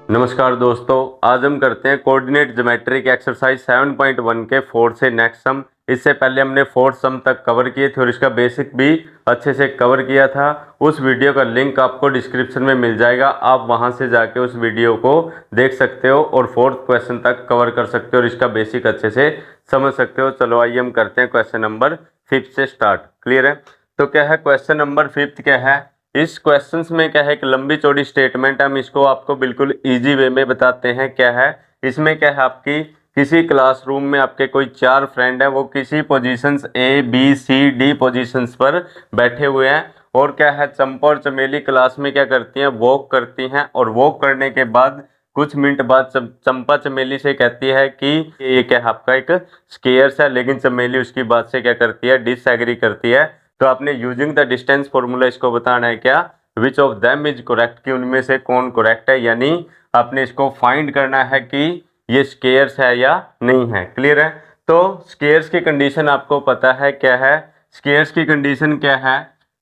नमस्कार दोस्तों, आज हम करते हैं कोऑर्डिनेट ज्योमेट्री के एक्सरसाइज 7.1 के फोर्थ से नेक्स्ट सम। इससे पहले हमने फोर्थ सम तक कवर किए थे और इसका बेसिक भी अच्छे से कवर किया था। उस वीडियो का लिंक आपको डिस्क्रिप्शन में मिल जाएगा, आप वहां से जाके उस वीडियो को देख सकते हो और फोर्थ क्वेश्चन तक कवर कर सकते हो और इसका बेसिक अच्छे से समझ सकते हो। चलो आइए हम करते हैं क्वेश्चन नंबर 5 से स्टार्ट। क्लियर है? तो क्या है क्वेश्चन नंबर 5? क्या है इस क्वेश्चंस में? क्या है एक लंबी चौड़ी स्टेटमेंट, हम इसको आपको बिल्कुल इजी वे में बताते हैं। क्या है इसमें? क्या है आपकी किसी क्लासरूम में आपके कोई 4 फ्रेंड है, वो किसी positions A B C D positions पर बैठे हुए हैं और क्या है चंपा और चमेली क्लास में क्या करती हैं, वॉक करती हैं और वॉक करने के बाद कुछ मिनट बाद चंपा चमेली से कहती है कि ये क्या है आपका एक स्केयर्स है, लेकिन चमेली उसकी बात से क्या करती है, डिसएग्री करती है। तो आपने यूजिंग द डिस्टेंस फॉर्मूला इसको बताना है क्या, which of them is correct, कि उनमें से कौन करेक्ट है, यानी आपने इसको फाइंड करना है कि ये स्केयर्स है या नहीं है। क्लियर है? तो स्केयर्स की कंडीशन आपको पता है क्या है। स्केयर्स की कंडीशन क्या है?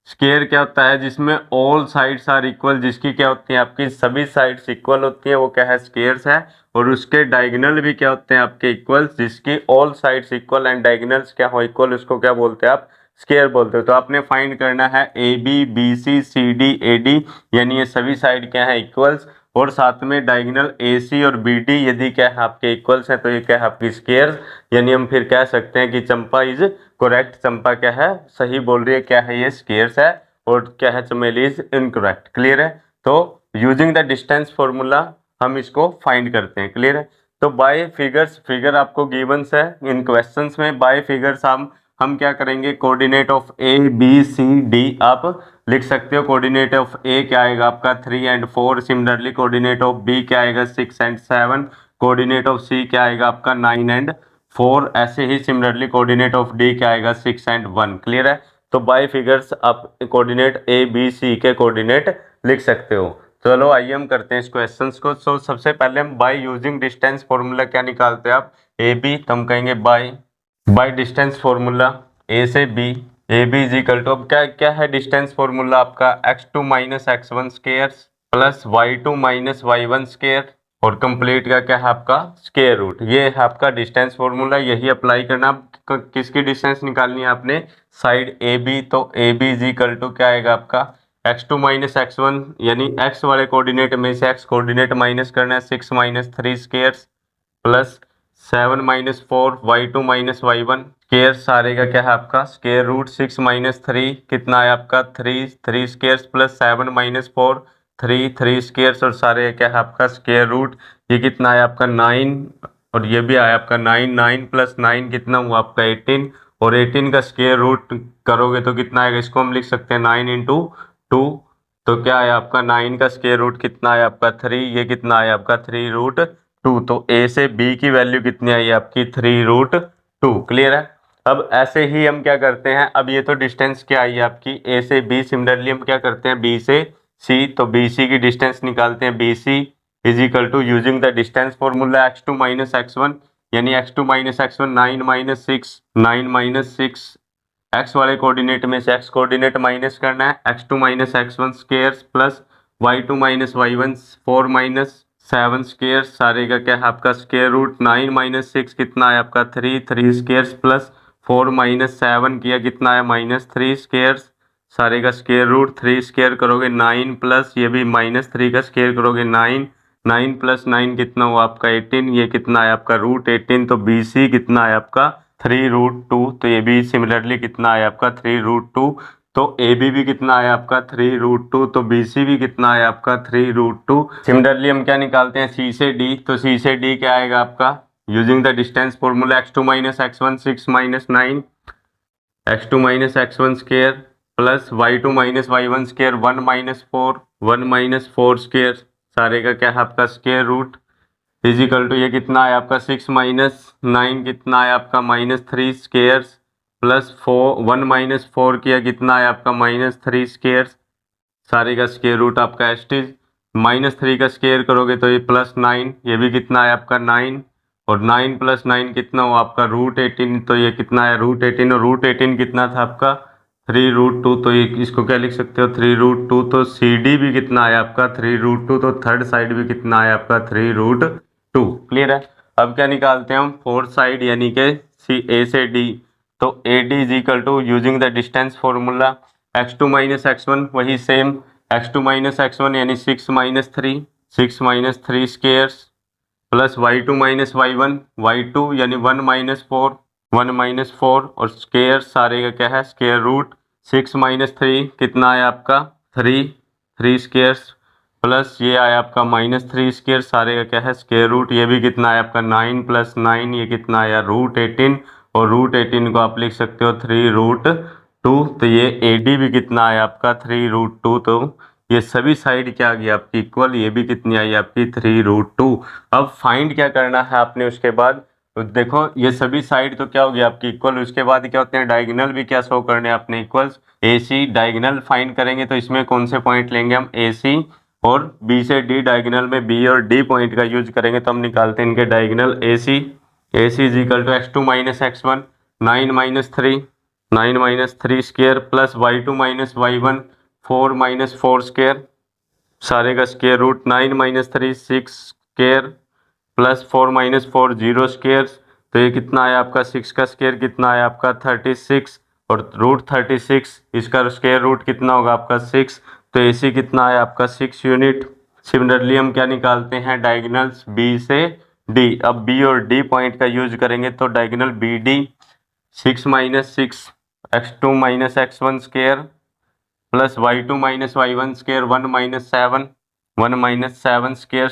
स्केयर क्या होता है जिसमें ऑल साइड्स आर इक्वल, जिसकी क्या होती है आपकी सभी साइड्स इक्वल होती है, वो क्या है स्केयर्स है। और उसके डायगोनल भी क्या होते हैं आपके इक्वल, जिसकी all sides equal and diagonals क्या हो इक्वल, उसको क्या बोलते हैं आप, स्केयर बोलते हो। तो आपने फाइंड करना है A B B C C D A D, यानी ये सभी साइड क्या है इक्वल्स, और साथ में डायगोनल ए सी और बी डी यदि क्या है आपके इक्वल्स हैं तो ये क्या है आपकी स्केयर, यानी हम फिर कह सकते हैं कि चंपा इज करेक्ट, चंपा क्या है सही बोल रही है, क्या है ये स्केयर्स है, और क्या है चमेली इज इनकरेक्ट। क्लियर है? तो यूजिंग द डिस्टेंस फॉर्मूला हम इसको फाइंड करते हैं। क्लियर है? तो बाय फिगर्स, फिगर आपको गिवंस है इन क्वेश्चंस में, बाय फिगर्स हम क्या करेंगे, coordinate of A B C D आप लिख सकते हो। कोऑर्डिनेट ऑफ ए क्या आएगा आपका 3 and 4, similarly coordinate of B क्या आएगा 6 एंड 7, कोऑर्डिनेट ऑफ सी क्या आएगा आपका 9 एंड 4, ऐसे ही सिमिलरली कोऑर्डिनेट ऑफ डी क्या आएगा 6 एंड 1। क्लियर है? तो बाय फिगर्स आप कोऑर्डिनेट ए बी सी के कोऑर्डिनेट लिख सकते हो। चलो आइए हम करते हैं इस क्वेश्चंस को। सो सबसे पहले हम बाय यूजिंग डिस्टेंस फॉर्मूला क्या निकालते हैं आप, ए बी, तो हम कहेंगे बाय डिस्टेंस फॉर्मूला ए से B, A B is equal to, अब क्या है डिस्टेंस फॉर्मूला आपका, x2 minus x1 square plus y2 minus y1 square और कंप्लीट का क्या है आपका स्केयर रूट। ये है आपका डिस्टेंस फॉर्मूला, यही अप्लाई करना। किसकी डिस्टेंस निकालनी है आपने, साइड ए बी, तो A B is equal to क्या आएगा आपका x2 माइनस x1, यानी x वाले कोऑर्डिनेट में से x कोऑर्डिनेट माइनस करना है, 6 minus 3 square plus 7 minus 4 y2 minus y1 square, सारे का क्या है आपका स्केयर रूट। 6 माइनस 3 कितना है आपका 3 स्केयर प्लस 7 माइनस 4 3 स्केयर और सारे क्या है आपका स्केयर रूट। ये कितना है आपका 9 और ये भी आया आपका 9 प्लस 9 कितना हुआ आपका 18, और 18 का स्केयर रूट करोगे तो कितना आएगा, इसको हम लिख सकते हैं 9 इंटू 2। तो क्या है आपका 9 का स्केयर रूट कितना है आपका 3, ये कितना है आपका 3 रूट 2। तो ए से बी की वैल्यू कितनी आई आपकी 3 रूट 2। क्लियर है? अब ऐसे ही हम क्या करते हैं, अब ये तो डिस्टेंस क्या आई आपकी ए से बी, सिमिलरली हम क्या करते हैं बी से सी, तो बी सी की डिस्टेंस निकालते हैं, B C is equal to using the distance formula x2 minus x1, यानी x2 minus x1 9 minus 6, 9 minus 6, x वाले कोऑर्डिनेट में से x कोऑर्डिनेट माइनस करना है, x2 minus x1 square plus y2 minus y1 4 minus 7 square, सारे का क्या है आपका स्केयर रूट। 9 माइनस 6 कितना है आपका 3 स्केयर प्लस 4 माइनस 7 किया कितना है माइनस 3 स्केयर, सारे का स्केयर रूट। 3 स्केयर करोगे 9 प्लस ये भी माइनस 3 का स्केयर करोगे 9 प्लस 9 कितना हुआ आपका 18, ये कितना है आपका रूट 18। तो बी सी कितना है आपका 3 रूट 2, तो ये भी सिमिलरली कितना है आपका 3 रूट 2। तो ए बी भी कितना है आपका 3 रूट 2, तो बी सी भी कितना है आपका 3 रूट 2। सिमिलरली हम क्या निकालते हैं सी से डी, तो सी से डी क्या आएगा आपका using the distance formula x2 minus x1 6 minus 9, x2 minus x1 square plus y2 minus y1 square 1 minus 4 square, सारे का क्या है आपका स्केयर रूट इजिकल टू ये कितना है आपका 6 माइनस 9 कितना है आपका माइनस 3 स्केयर प्लस 1 माइनस 4 किया कितना है आपका माइनस 3 स्केयर, सारे का स्केयर रूट आपका एस्टिज। माइनस 3 का स्केयर करोगे तो ये प्लस 9, ये भी कितना है आपका 9, और 9 प्लस 9 कितना हो आपका रूट 18, तो ये कितना है रूट 18, और रूट 18 कितना था आपका 3√2, तो ये इसको क्या लिख सकते हो 3√2। तो सी डी भी कितना आया आपका 3√2, तो थर्ड साइड भी कितना आया आपका 3√2। क्लियर है। अब क्या निकालते हैं हम फोर्थ साइड यानी कि सी ए से डी। तो A D is equal to using the distance formula x2 minus x1, वही सेम x2 माइनस x1 यानी 6 minus 3, 6 minus 3 squares plus y2 minus y1, y2 यानी 1 माइनस 4, 1 माइनस 4 और स्केयर सारे का क्या है स्केयर रूट 6 माइनस 3 कितना आया आपका 3, 3 स्केयर्स प्लस ये आया आपका माइनस 3 स्केयर सारे का क्या है स्केयर रूट, ये भी कितना आया आपका 9 प्लस 9 ये कितना आया √18 और √18 को आप लिख सकते हो 3√2। तो ये ए डी भी कितना आया आपका 3√2। तो ये सभी साइड क्या आ गई आपकी इक्वल, ये भी कितनी आई आपकी 3√2। अब फाइंड क्या करना है आपने उसके बाद, तो देखो ये सभी साइड तो क्या होगी आपकी इक्वल, उसके बाद क्या होते हैं डायगोनल भी क्या शो करने हैं अपने इक्वल्स। ए सी डायगोनल फाइंड करेंगे तो इसमें कौन से पॉइंट लेंगे हम ए सी, और बी से डी डायगोनल में बी और डी पॉइंट का यूज करेंगे तो हम निकालते हैं इनके diagonal A C is equal to x2 minus x1 9 minus 3, 9 minus 3 square plus y2 minus y1 4 minus 4 square सारे का square root 9 minus 3 6 square plus 4 minus 4 0 square. तो ये कितना आया आपका 6 का स्केयर कितना आया आपका 36 और √36 इसका स्केयर रूट कितना होगा आपका 6। तो AC कितना आया आपका 6 यूनिट। सिमिलरली हम क्या निकालते हैं डायगोनल्स B से D। अब B और D पॉइंट का यूज करेंगे तो diagonal BD 6 minus 6 x2 minus x1 square plus y2 minus y1 square 1 minus 7, 1 minus 7 square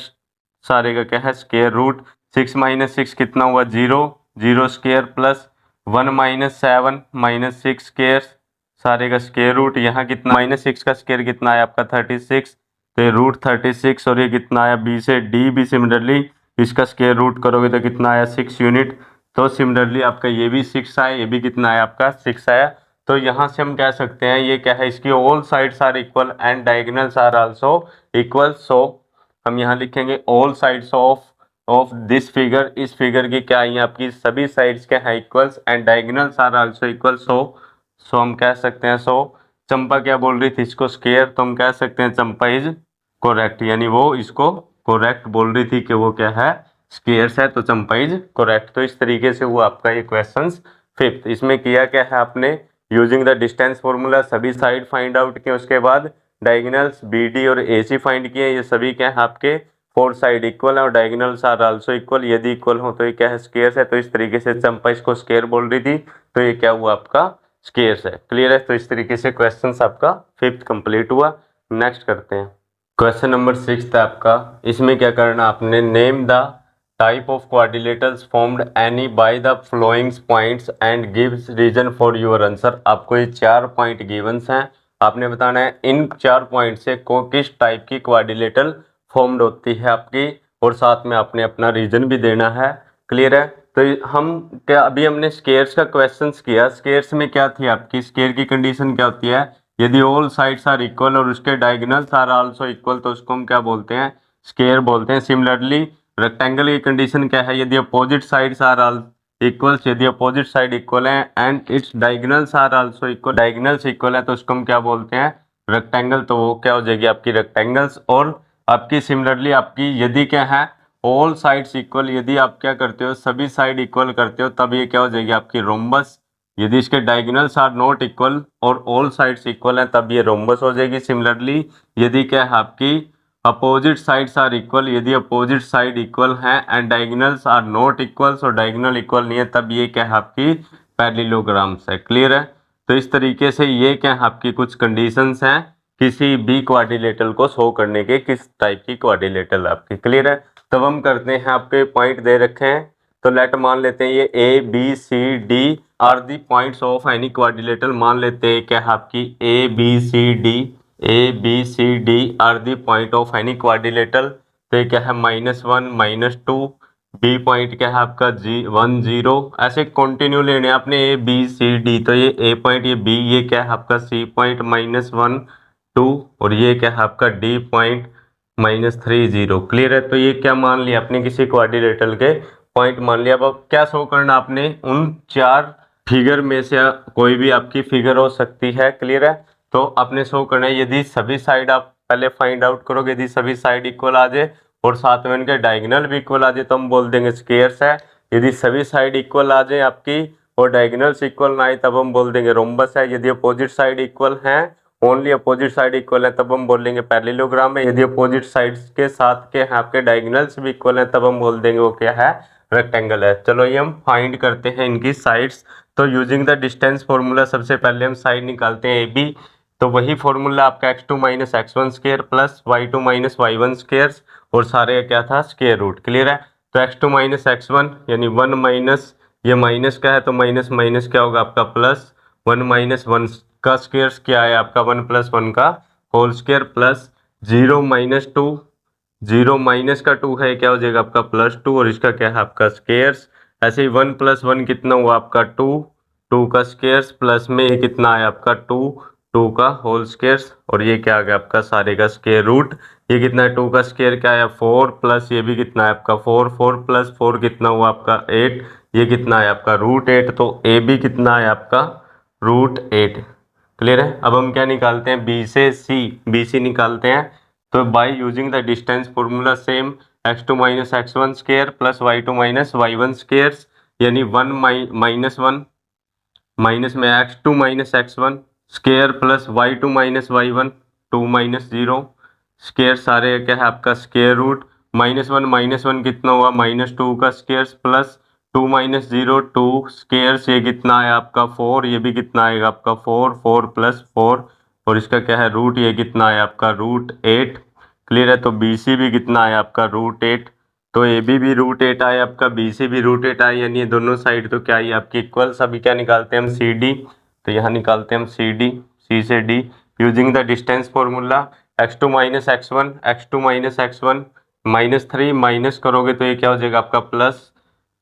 सारे का क्या है स्केयर रूट 6 माइनस 6 कितना हुआ 0, 0 square plus 1 minus 7 minus 6 square सारे का स्केयर रूट यहाँ कितना माइनस 6 का स्केयर कितना आया आपका 36। तो ये √36 और ये कितना आया बी से डी भी सिमिलरली इसका स्केयर रूट करोगे तो कितना आया 6 यूनिट। तो सिमिलरली आपका ये भी 6 आया, ये भी कितना आया आपका 6 आया। तो यहाँ से हम कह सकते हैं ये क्या है इसकी all sides are equal and diagonals are also equal. So हम यहाँ लिखेंगे all sides of this figure, इस फिगर की क्या है आपकी सभी साइड्स क्या है equals and diagonals are also equal. So हम कह सकते हैं चंपा क्या बोल रही थी इसको स्केयर, तो हम कह सकते हैं चंपा इज करेक्ट, यानी वो इसको करेक्ट बोल रही थी कि वो क्या है स्केयर्स है, तो चंपा इज करेक्ट। तो इस तरीके से वो आपका ये क्वेश्चन फिफ्थ। इसमें किया क्या है आपने यूजिंग द डिस्टेंस फॉर्मूला सभी साइड फाइंड आउट किए, उसके बाद डायगोनल्स BD और AC फाइंड किए, ये सभी क्या है आपके फोर साइड इक्वल है और डायगोनल्स आर आल्सो इक्वल, यदि इक्वल हो तो ये क्या है स्केयर्स है। तो इस तरीके से चंपा इसको स्केयर बोल रही थी तो ये क्या हुआ आपका स्केयर्स है। क्लियर है। तो इस तरीके से क्वेश्चन आपका फिफ्थ कंप्लीट हुआ। नेक्स्ट करते हैं क्वेश्चन नंबर 6 है आपका। इसमें क्या करना आपने name the type of quadrilaterals formed any by the following points and gives reason for your answer. आपको ये 4 पॉइंट गिवंस हैं, आपने बताना है इन 4 पॉइंट से किस टाइप की क्वाड्रिलेटरल फॉर्म्ड होती है आपकी, और साथ में आपने अपना रीजन भी देना है। क्लियर है। तो हम क्या अभी हमने स्केयर्स का क्वेश्चंस किया, स्केयर्स में क्या थी आपकी स्केयर की कंडीशन क्या होती है, यदि ऑल साइड्स आर इक्वल और उसके डायगोनल्स आर आल्सो इक्वल तो उसको हम क्या बोलते हैं स्केयर बोलते हैं। सिमिलरली रेक्टेंगल की कंडीशन क्या है, यदि opposite sides are all equal, यदि अपोजिट साइड इक्वल है and its diagonals are also equal, diagonals equal है तो उसको हम क्या बोलते हैं रेक्टेंगल। तो वो क्या हो जाएगी आपकी रेक्टेंगल्स। और आपकी सिमिलरली आपकी यदि क्या है ऑल साइड्स इक्वल, यदि आप क्या करते हो सभी साइड इक्वल करते हो तब ये क्या हो जाएगी आपकी रोम्बस। यदि इसके डायगोनल्स आर नॉट इक्वल और ऑल साइड्स इक्वल हैं तब ये रोम्बस हो जाएगी। सिमिलरली यदि क्या है आपकी अपोजिट साइड्स आर इक्वल, यदि अपोजिट साइड इक्वल हैं and diagonals are not equals और डायगोनल इक्वल नहीं है तब ये क्या है आपकी पैरेललोग्राम्स है। क्लियर है। तो इस तरीके से ये क्या है आपकी कुछ कंडीशंस हैं किसी भी क्वाड्रिलेटरल को शो करने के किस टाइप की क्वाड्रिलेटरल आपकी। क्लियर है। तब हम करते हैं आपके पॉइंट दे रखे हैं तो लेट मान लेते हैं ये ABCD are the points of any quadrilateral. मान लेते हैं क्या है आपकी ABCD are the point of any quadrilateral. तो ये क्या है -1 -2, B पॉइंट क्या है आपका 1 0, ऐसे कंटिन्यू लेने आपने ABCD। तो ये A पॉइंट ये B, ये क्या है आपका C पॉइंट -1 2 और ये क्या है आपका D पॉइंट -3 0। क्लियर है। तो ये क्या मान लिया आपने किसी क्वाड्रिलेटरल के पॉइंट मान लिया। अब क्या शो करना आपने उन 4 फिगर में से कोई भी आपकी फिगर हो सकती है। क्लियर है। तो आपने शो करना है, यदि सभी साइड आप पहले फाइंड आउट करोगे, यदि सभी साइड इक्वल आ जाए और साथ में उनके डायगोनल भी इक्वल आ जाए तो हम बोल देंगे स्क्वायर्स है। यदि सभी साइड इक्वल आ जाए आपकी और डायगोनल्स इक्वल ना आए तब हम बोल देंगे रोम्बस है। यदि अपोजिट साइड इक्वल है, ओनली अपोजिट साइड इक्वल है, तब हम बोलेंगे पैरेललोग्राम है। यदि अपोजिट साइड्स के साथ के आपके डायगोनल्स भी इक्वल है तब हम बोल देंगे वो क्या है, रेक्टेंगल है। चलो ये हम फाइंड करते हैं इनकी साइड्स। तो यूजिंग द डिस्टेंस फॉर्मूला सबसे पहले हम साइड निकालते हैं ए बी। तो वही फॉर्मूला आपका x2 minus x1 square plus y2 minus y1 square और सारे क्या था, स्क्वायर रूट। क्लियर है। तो x2 माइनस x1 यानी 1 माइनस, ये माइनस का है तो माइनस माइनस क्या होगा आपका प्लस, 1 माइनस 1 का स्क्वायर क्या है आपका 1 प्लस 1 का whole square plus 0 minus 2, 0 minus का 2 है क्या हो जाएगा आपका प्लस 2 और इसका क्या है आपका स्क्वायर। ऐसे ही 1 प्लस 1 कितना हुआ आपका 2, 2 का स्क्वायर प्लस में ये कितना है आपका 2, 2 का होल स्क्वायर और ये क्या आ गया आपका सारे का स्क्वायर रूट। ये कितना है 2 का स्क्वायर क्या है 4 प्लस ये भी कितना है आपका 4, 4 प्लस 4 कितना हुआ आपका 8, ये कितना है आपका रूट 8। तो ए बी कितना है आपका रूट 8। क्लियर है। अब हम क्या निकालते हैं, बी से सी, बी सी निकालते हैं। तो by using the distance formula same, x2 minus x1 square plus y2 minus y1 square यानी 1 माइनस 1 माइनस में x2 minus x1 square plus y2 minus y1, 2 minus 0 square सारे क्या है आपका स्क्वायर रूट माइनस वन कितना हुआ minus 2 का square plus 2 minus 0, 2 square ये कितना है आपका 4, ये भी कितना आएगा आपका 4, 4 प्लस 4 और इसका क्या है रूट, ये कितना है आपका रूट 8। क्लियर है। तो बी सी भी कितना है आपका रूट 8। तो ए बी भी रूट 8 आए आपका, बी सी भी रूट 8 आए, यानी ये दोनों साइड तो क्या है आपकी इक्वल। सभी क्या निकालते हैं हम सी डी। तो यहाँ निकालते हैं हम सी डी, सी से D using the distance formula x2 minus x1, x2 minus x1 minus 3 minus करोगे तो ये क्या हो जाएगा आपका प्लस।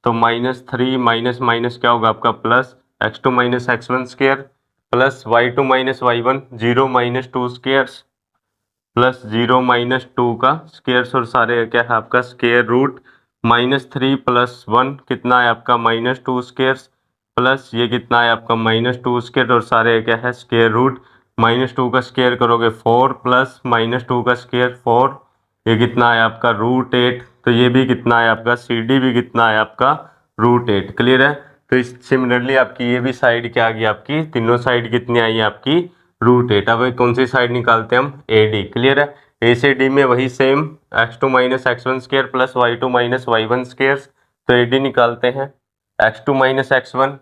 तो माइनस 3 माइनस माइनस क्या होगा आपका plus, x2 minus x1 square plus y2 minus y1, 0 minus 2 square plus 0 minus 2 का स्क्वायर और सारे क्या है आपका स्क्वायर रूट माइनस 3 प्लस 1 कितना है आपका माइनस 2 स्क्वायर प्लस ये कितना है आपका माइनस 2 स्क्वायर और सारे क्या है स्क्वायर रूट माइनस 2 का स्क्वायर करोगे 4 प्लस माइनस 2 का स्क्वायर 4, ये कितना है आपका रूट 8। तो ये भी कितना है आपका सी डी भी कितना है आपका रूट 8। क्लियर है। तो इस सिमिलरली आपकी ये भी साइड क्या आ गई आपकी, तीनों साइड कितनी आई आपकी रूट 8। अब कौन सी साइड निकालते हैं हम, ए डी। क्लियर है। ए से डी में वही same x2 minus x1 square plus y2 minus y1 square. तो ए डी निकालते हैं, x2 minus x1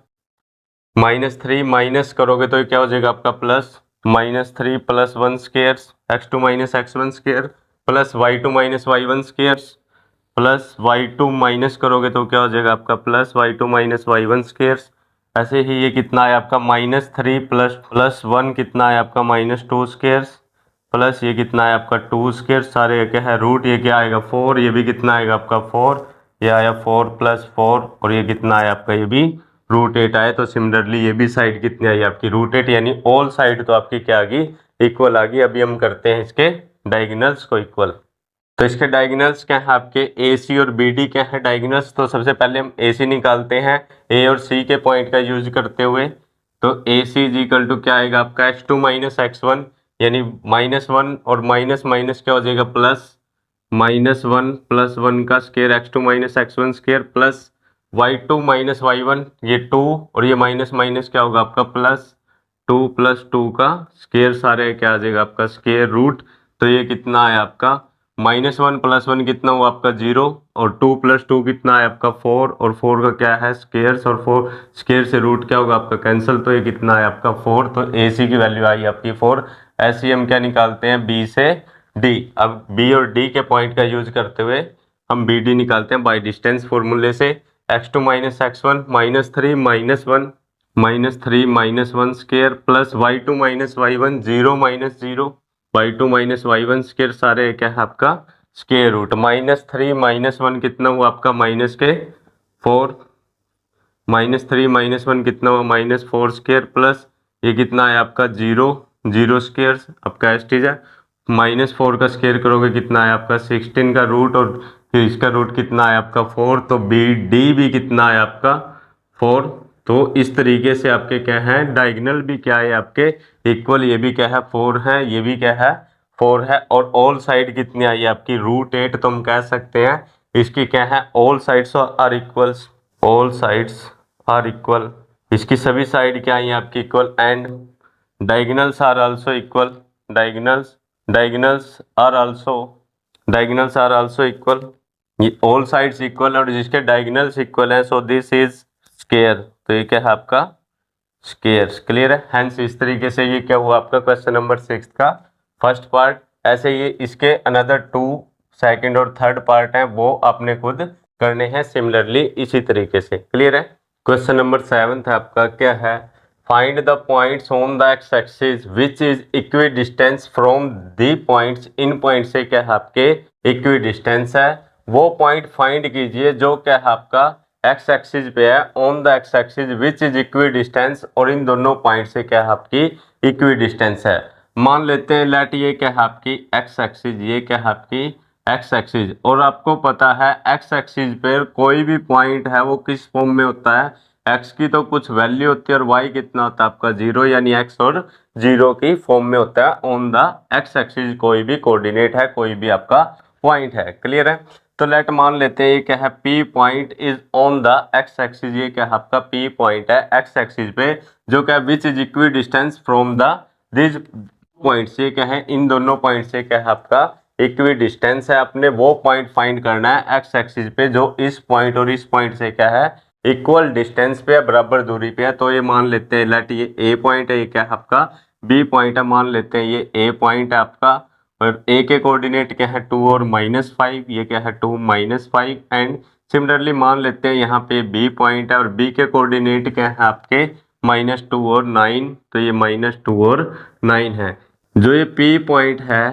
minus 3 minus करोगे तो ये क्या हो जाएगा आपका plus minus 3 plus 1 square x2 minus x1 square plus y2 minus y1 square plus y2 minus करोगे तो क्या हो जाएगा आपका plus y2 minus y1 square. ऐसे ही ये कितना है आपका माइनस 3 प्लस 1 कितना है आपका माइनस 2 स्क्वायर प्लस ये कितना है आपका 2 स्क्वायर सारे क्या है रूट, ये क्या आएगा 4, ये भी कितना आएगा आपका 4, ये आया 4 प्लस 4 और ये कितना आया आपका ये भी रूट 8 आए। तो सिमिलरली ये भी साइड कितनी आई आपकी रूट 8, यानी ऑल साइड तो आपकी क्या आ गई इक्वल आ गई। अभी हम करते हैं इसके डायगोनल्स को इक्वल। तो इसके डायगोनल्स क्या है आपके ए सी और बी डी क्या है डायगोनल्स। तो सबसे पहले हम ए सी निकालते हैं ए और सी के पॉइंट का यूज करते हुए। तो ए सी इज इक्वल टू क्या आएगा आपका x2 माइनस x1 यानी माइनस 1 और माइनस माइनस क्या हो जाएगा प्लस माइनस 1 प्लस 1 का square x2 minus x1 square plus y2 minus y1 ये 2 और ये माइनस माइनस क्या होगा आपका प्लस 2 प्लस 2 का स्क्वायर सारे क्या आ जाएगा आपका स्क्वायर रूट। तो ये कितना है आपका माइनस 1 प्लस 1 कितना हुआ आपका 0 और 2 प्लस 2 कितना है आपका 4 और 4 का क्या है स्क्वायर और 4 स्क्वायर से रूट क्या होगा आपका कैंसिल। तो ये कितना है आपका 4। तो ए सी की वैल्यू आई आपकी 4। ऐसे हम क्या निकालते हैं बी से डी। अब बी और डी के पॉइंट का यूज करते हुए हम बी डी निकालते हैं बाय डिस्टेंस फॉर्मूले से x2 minus x1 minus 3 minus 3 minus 1 square plus y2 minus y1, 0 minus 0 y2 minus y1 square सारे क्या है आपका स्क्वायर रूट माइनस 3 माइनस 1 कितना हुआ आपका माइनस के 4 माइनस 3 माइनस 1 कितना हुआ माइनस 4 स्क्वायर प्लस ये कितना है आपका 0, 0 स्क्वायर आपका एस्टीज है माइनस 4 का स्क्वायर करोगे कितना है आपका 16 का रूट और फिर इसका रूट कितना है आपका 4। तो बी डी भी कितना है आपका 4। तो इस तरीके से आपके क्या है, डायगोनल भी क्या है आपके इक्वल, ये भी क्या है 4 है, ये भी क्या है 4 है, और ऑल साइड कितनी आई है आपकी √8, तो हम कह सकते हैं इसकी क्या है all sides are equals, all sides are equal, इसकी सभी साइड क्या है आपकी equal, and diagonals are also equal, diagonals diagonals are also diagonals are also equal, ये ऑल साइड्स इक्वल और जिसके डायगोनल्स इक्वल है, सो दिस इज स्क्वायर, तो ये क्या है आपका स्क्वायर। क्लियर है, हेंस इस तरीके से ये क्या हुआ आपका क्वेश्चन नंबर 6 का फर्स्ट पार्ट। ऐसे ये इसके अनदर 2 सेकंड और थर्ड पार्ट हैं, वो आपने खुद करने हैं सिमिलरली इसी तरीके से। क्लियर है। क्वेश्चन नंबर 7 आपका क्या है, find the points on the x axis which is equidistant from the points, in point से क्या है आपके इक्वी डिस्टेंस है, वो पॉइंट फाइंड कीजिए जो क्या है आपका एक्स एक्सिस पे है, on the x axis which is equi distance, और इन दोनों पॉइंट से क्या है आपकी इक्वी डिस्टेंस है। मान लेते हैं लेट ये क्या है आपकी एक्स एक्सिस, ये क्या है आपकी एक्स एक्सिस, और आपको पता है एक्स एक्सिस पे कोई भी पॉइंट है वो किस फॉर्म में होता है, एक्स की तो कुछ वैल्यू होती है और वाई कितना होता है आपका 0, यानी एक्स और 0 की फॉर्म में होता है ऑन द एक्स एक्सिस, कोई भी कोऑर्डिनेट है, कोई भी आपका पॉइंट है। क्लियर है। तो लेट मान लेते हैं ये क्या है P point is on the x axis, ये क्या है आपका P पॉइंट है एक्स एक्सिस पे, जो क्या which is equidistant from the this point से क्या है, इन दोनों पॉइंट से क्या है आपका इक्वी डिस्टेंस है। अपने वो पॉइंट फाइंड करना है एक्स एक्सिस पे जो इस पॉइंट और इस पॉइंट से क्या है इक्वल डिस्टेंस पे है, बराबर दूरी पे है। तो ये मान लेते हैं लेट ये ए पॉइंट है, ये क्या है आपका बी पॉइंट है, मान लेते हैं ये ए पॉइंट है आपका, और ए के कोऑर्डिनेट क्या है 2 और -5, ये क्या है 2 -5, एंड सिमिलरली मान लेते हैं यहाँ पे बी पॉइंट है और बी के कोऑर्डिनेट क्या है आपके -2 और 9, तो ये -2 और 9 है। जो ये पी पॉइंट है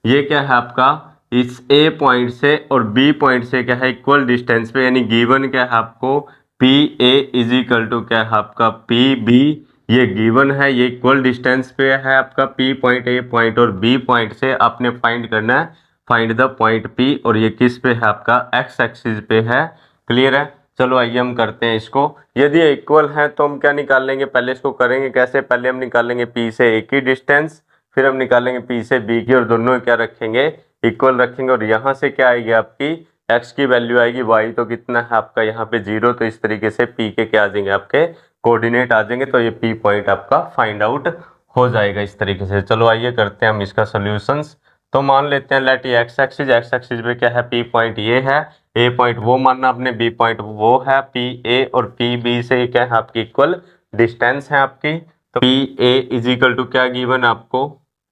ये क्या है आपका इस ए पॉइंट से और बी पॉइंट से क्या है इक्वल डिस्टेंस पे, यानी गिवन क्या है आपको P A is equal to क्या है आपका पी बी, ये गिवन है, ये इक्वल डिस्टेंस पे है आपका पी पॉइंट, ए पॉइंट और बी पॉइंट से आपने फाइंड करना है फाइंड द पॉइंट पी, और ये किस पे है आपका एक्स एक्सिस पे है। क्लियर है। चलो आइए हम करते हैं इसको। यदि इक्वल है तो हम क्या निकाल लेंगे, पहले इसको करेंगे कैसे, पहले हम निकालेंगे पी से ए की डिस्टेंस, फिर हम निकालेंगे पी से बी की, और दोनों क्या रखेंगे इक्वल रखेंगे, और यहाँ से क्या आएगी आपकी x की वैल्यू आएगी y, तो कितना है आपका यहाँ पे 0, तो इस तरीके से p के क्या आ जाएंगे आपके कोऑर्डिनेट आ जाएंगे, तो ये p पॉइंट आपका फाइंड आउट हो जाएगा इस तरीके से। चलो आइए करते हैं हम इसका सोल्यूशंस। तो मान लेते हैं लेट ये x एक्सिस पे क्या है p पॉइंट ये है, a पॉइंट वो मानना आपने, b पॉइंट वो है, p a और p b से क्या है आपकी इक्वल डिस्टेंस है आपकी, तो p a is equal to क्या गिवन आपको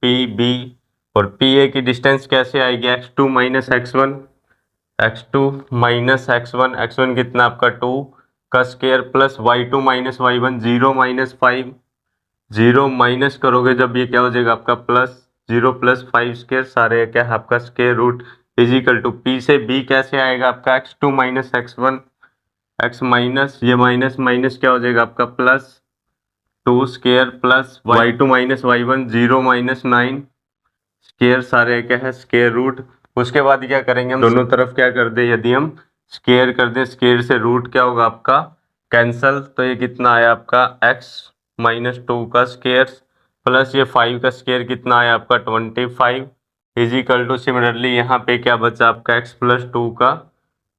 p b, और p a की डिस्टेंस कैसे आएगी x2 minus x1, x2 minus x1, x1 कितना आपका 2 का square plus y2 minus y1 0 minus 5, 0 minus करोगे जब ये क्या हो जाएगा आपका प्लस 0 प्लस 5 स्क्वायर, सारे क्या है आपका square root is equal to p से b कैसे आएगा आपका x2 minus x1, x minus ये माइनस माइनस क्या हो जाएगा आपका plus 2 square plus y2 minus y1 0 minus 9 square, सारे क्या है स्क्वायर रूट। उसके बाद क्या करेंगे हम दोनों तरफ क्या कर दे, यदि हम स्क्वायर कर दें स्क्वायर से रूट क्या होगा आपका कैंसल, तो ये कितना आया आपका x माइनस 2 का स्क्वायर प्लस ये 5 का स्क्वायर कितना आया आपका 25 इज इक्वल टू, सिमिलरली यहाँ पे क्या बचा आपका x प्लस 2 का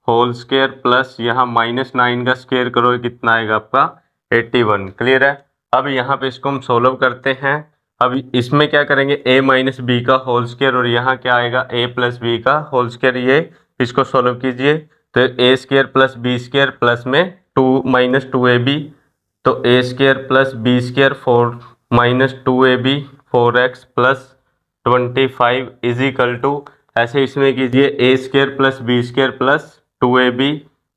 होल स्क्वायर प्लस यहाँ -9 का स्क्वायर करो कितना आएगा आपका 81। क्लियर है। अब यहाँ पे इसको हम सोल्व करते हैं। अब इसमें क्या करेंगे a माइनस बी का होल स्क्वायर, और यहाँ क्या आएगा a प्लस बी का होल स्क्वायर, ये इसको सोल्व कीजिए तो a square plus B square plus में 2 माइनस 2ab, तो a square plus B square 4 minus 2ab 4x plus 25 is equal to, ऐसे इसमें कीजिए a square plus B square plus 2ab,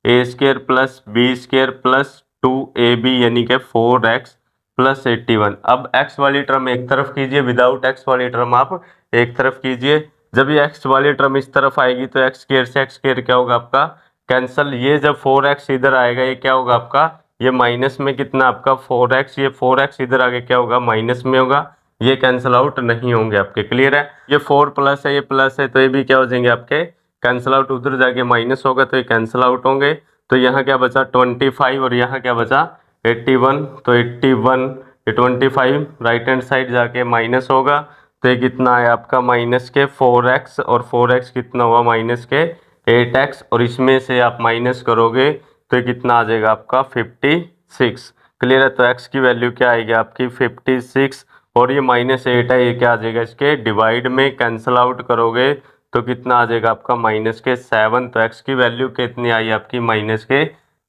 a square plus B square plus 2ab यानी कि 4x plus 81। अब x वाली term एक तरफ कीजिए, विदाउट x वाली टर्म आप एक तरफ कीजिए। जब ये x वाली टर्म इस तरफ आएगी तो x स्क्वायर से x स्क्वायर क्या होगा आपका कैंसल, ये जब 4x इधर आएगा ये क्या होगा आपका ये माइनस में कितना आपका 4x, ये 4x इधर आगे क्या होगा माइनस में होगा, ये कैंसल आउट नहीं होंगे आपके। क्लियर है। ये 4 प्लस है ये प्लस है तो ये भी क्या हो जाएंगे आपके कैंसल आउट, उधर जाके माइनस होगा तो ये कैंसल आउट होंगे। तो यहाँ क्या बचा 25 और यहाँ क्या बचा 81, तो 81 ये 25 राइट हैंड साइड जाके माइनस होगा, तो ये कितना है आपका माइनस के 4x, और 4x कितना हुआ माइनस के 8x, और इसमें से आप माइनस करोगे तो ये कितना आ जाएगा आपका 56। क्लियर है? तो x की वैल्यू क्या आएगी आपकी 56, और ये -8 है, ये क्या आ जाएगा इसके डिवाइड में, कैंसिल आउट करोगे तो कितना आ जाएगा आपका माइनस के 7। तो x की वैल्यू कितनी आई आपकी माइनस के